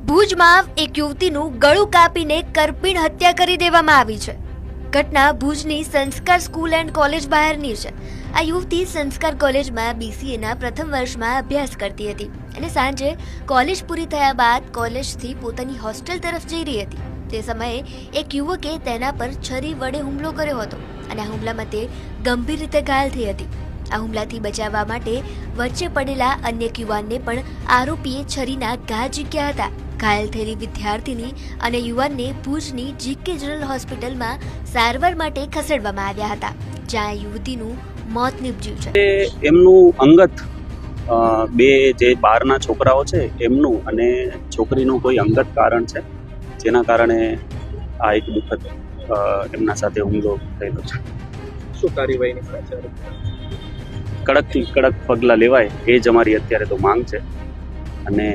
ભુજમાં એક યુવતીનું ગળું કાપીને કરપીણ હત્યા કરી દેવામાં આવી છે. ઘટના ભુજની સંસ્કાર સ્કૂલ એન્ડ કોલેજ બહારની છે. આ યુવતી સંસ્કાર કોલેજમાં BCAના પ્રથમ વર્ષમાં અભ્યાસ કરતી હતી અને સાંજે કોલેજ પૂરી થયા બાદ કોલેજથી પોતાની હોસ્ટેલ તરફ જઈ રહી હતી. તે સમયે એક યુવકે તેના પર છરી વડે હુમલો કર્યો હતો અને આ હુમલામાં તે ગંભીર રીતે ઘાયલ થઈ હતી. આ હુમલાથી બચાવવા માટે વચ્ચે પડેલા અન્ય યુવાનને પણ આરોપીએ છરીના ઘા ઝીંક્યા હતા. ઘાયલ થયેલી વિદ્યાર્થીની અને યુવાનને ભુજની GK જનરલ હોસ્પિટલમાં સારવાર માટે ખસેડવામાં આવ્યા હતા, જ્યાં યુવતીનું મોત નીપજ્યું છે. એમનું અંગત બે જે બહારના છોકરાઓ છે એમનું અને છોકરીનું કોઈ અંગત કારણ છે, જેના કારણે આ એક દુઃખદ એમના સાથે હુમલો થયેલો છે. શું કાર્યવાહીની કડકથી કડક પગલાં લેવાય એ જ અમારી અત્યારે તો માંગ છે. અને